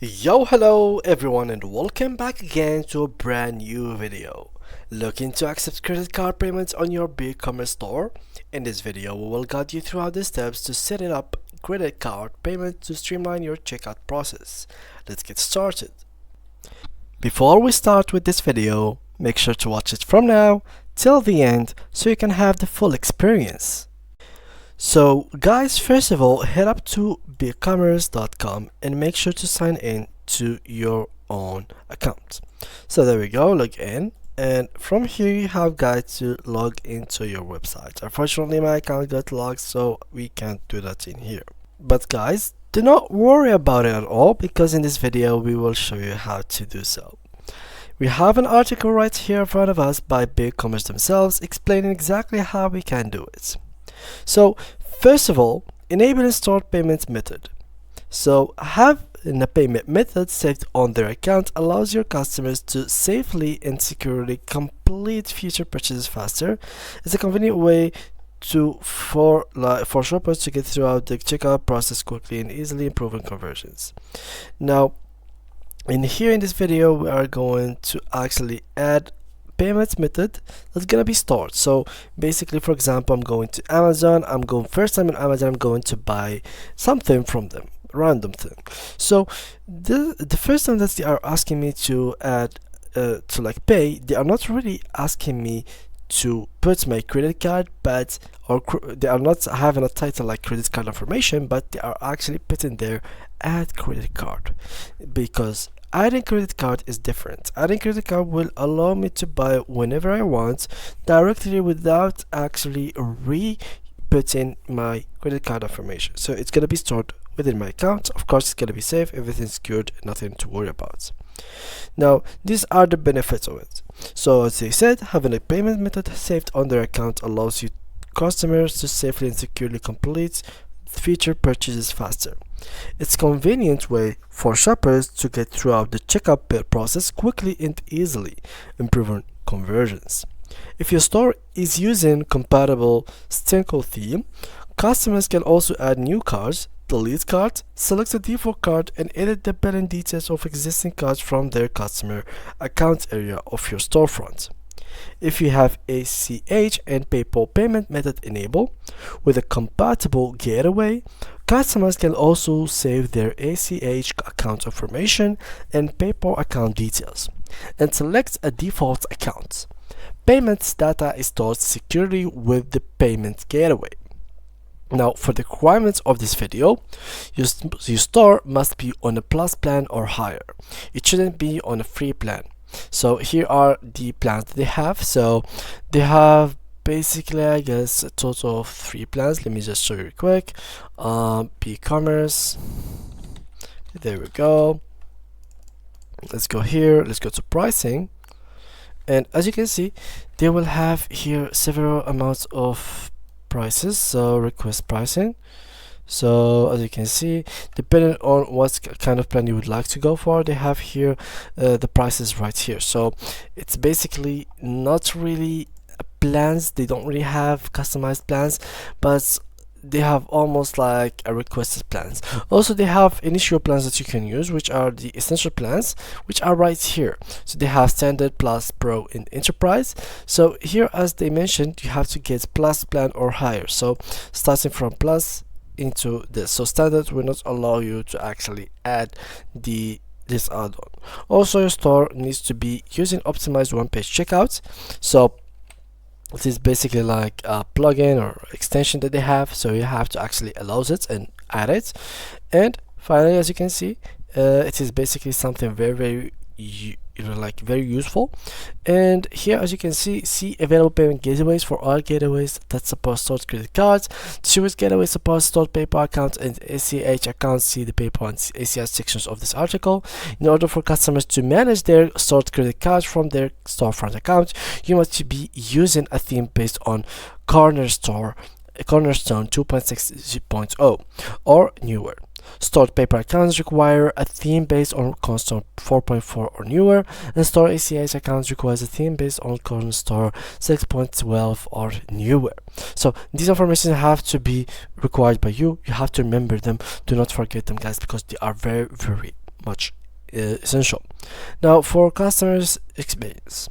Yo, hello everyone, and welcome back again to a brand new video. Looking to accept credit card payments on your BigCommerce store? In this video, we will guide you throughout the steps to set it up credit card payment to streamline your checkout process. Let's get started. Before we start with this video, make sure to watch it from now till the end so you can have the full experience. So guys, first of all, head up to BigCommerce.com and make sure to sign in to your own account. So there we go, log in, and from here you have guys to log into your website. Unfortunately my account got logged, so we can't do that in here. But guys, do not worry about it at all, because in this video we will show you how to do so. We have an article right here in front of us by BigCommerce themselves explaining exactly how we can do it. So first of all, enable a stored payment method. So having a payment method saved on their account allows your customers to safely and securely complete future purchases faster. It's a convenient way for shoppers to get throughout the checkout process quickly and easily, improving conversions. Now, in this video, we are going to actually add payment method that's gonna be stored. So basically, for example, I'm going to Amazon. First time on Amazon, I'm going to buy something from them, random thing. So the first time that they are asking me to add to like pay, they are not really asking me to put my credit card, but they are not having a title like credit card information, but they are actually putting there add credit card, because adding credit card is different. Adding credit card will allow me to buy whenever I want directly without actually re-putting my credit card information. So it's gonna be stored within my account. Of course, it's gonna be safe, everything's good, nothing to worry about. Now, these are the benefits of it. So as they said, having a payment method saved on their account allows you customers to safely and securely complete future purchases faster. It's a convenient way for shoppers to get throughout the checkout process quickly and easily, improving conversions. If your store is using compatible Stenko theme, customers can also add new cards, delete cards, select a default card, and edit the billing details of existing cards from their customer account area of your storefront. If you have ACH and PayPal payment method enabled with a compatible gateway, customers can also save their ACH account information and PayPal account details and select a default account. Payments data is stored securely with the payment gateway. Now, for the requirements of this video, your store must be on a plus plan or higher. It shouldn't be on a free plan. So here are the plans they have. So they have basically, I guess, a total of 3 plans. Let me just show you quick. BigCommerce. There we go. Let's go here. Let's go to pricing. And as you can see, they will have here several amounts of prices. So request pricing. So as you can see, depending on what kind of plan you would like to go for, they have here the prices right here. So it's basically not really plans. They don't really have customized plans, but they have almost like a requested plans. Also, they have initial plans that you can use, which are the essential plans, which are right here. So they have standard, plus, pro, and enterprise. So here, as they mentioned, you have to get plus plan or higher. So starting from plus into this. So standard will not allow you to actually add this add-on. Also, your store needs to be using optimized one-page checkout. So it is basically like a plugin or extension that they have, so you have to actually allow it and add it. And finally, as you can see, it is basically something very useful. And here, as you can see available payment gateways for all gateways that support stored credit cards. The Suez gateway supports stored PayPal accounts and ACH accounts. See the PayPal and ACH sections of this article. In order for customers to manage their stored credit cards from their storefront account, you must be using a theme based on Cornerstone 2.6.0 or newer. Stored paper accounts require a theme based on Cornerstone 4.4 or newer, and stored ACH accounts requires a theme based on Cornerstone 6.12 or newer. So these information have to be required by you. You have to remember them. Do not forget them, guys, because they are very much essential. Now, for customers experience,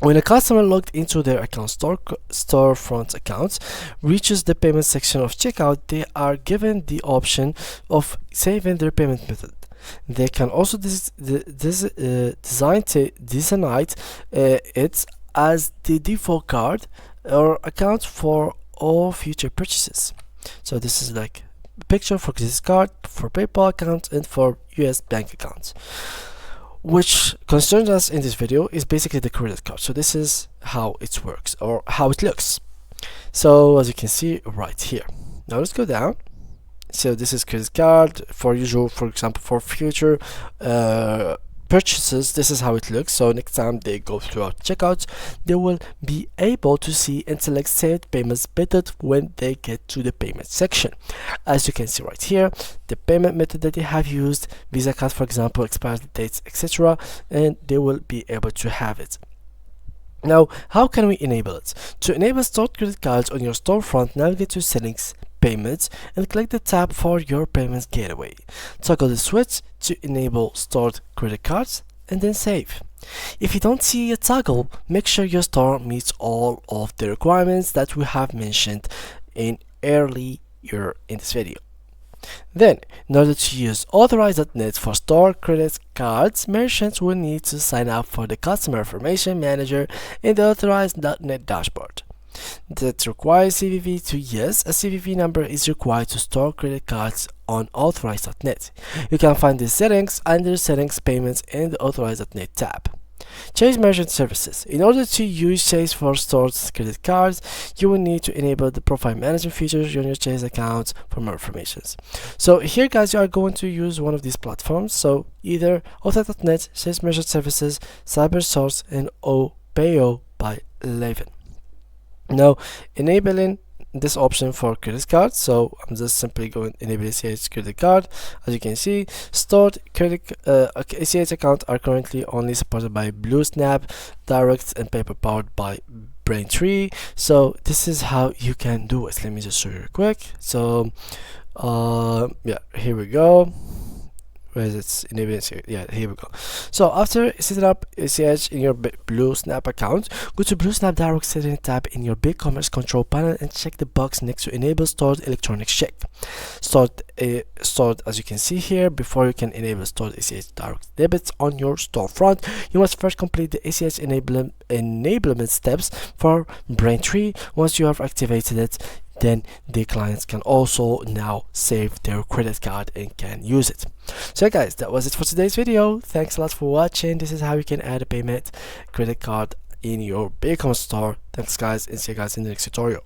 when a customer logged into their account storefront account reaches the payment section of checkout, they are given the option of saving their payment method. They can also designate it as the default card or account for all future purchases. So this is like a picture for credit card, for PayPal account, and for US bank accounts. Which concerns us in this video is basically the credit card. So this is how it works, or how it looks. So as you can see right here. Now let's go down. So this is credit card for usual, for example, for future purchases. This is how it looks. So next time they go through our checkout, they will be able to see and select saved payments method when they get to the payment section. As you can see right here, the payment method that they have used, Visa card for example, expiry dates, etc., and they will be able to have it. Now, how can we enable it? To enable stored credit cards on your storefront, navigate to settings, payments, and click the tab for your payments gateway. Toggle the switch to enable stored credit cards and then save. If you don't see a toggle, make sure your store meets all of the requirements that we have mentioned in earlier in this video. Then, in order to use Authorize.net for stored credit cards, merchants will need to sign up for the Customer Information Manager in the Authorize.net dashboard. That requires CVV to yes, a CVV number is required to store credit cards on Authorize.net. You can find the settings under Settings Payments in the Authorize.net tab. Chase Merchant Services. In order to use Chase for stored credit cards, you will need to enable the profile management features on your Chase account for more information. So here guys, you are going to use one of these platforms. So either Authorize.net, Chase Merchant Services, CyberSource, and Payo by Levin. Now, enabling this option for credit card, so I'm just simply going to enable ACH credit card. As you can see, stored credit ACH account are currently only supported by BlueSnap, Direct, and PayPal powered by Braintree. So this is how you can do it. Let me just show you real quick. So yeah, here we go. Where is it? Enable ACH. Yeah, here we go. So after setting up ACH in your BlueSnap account, go to BlueSnap Direct Setting tab in your BigCommerce control panel and check the box next to Enable Stored Electronic Check. Stored, as you can see here, before you can enable stored ACH direct debits on your storefront, you must first complete the ACH enablement steps for Braintree. Once you have activated it, then the clients can also now save their credit card and can use it. So guys, that was it for today's video. Thanks a lot for watching. This is how you can add a payment credit card in your BigCommerce store. Thanks guys, and see you guys in the next tutorial.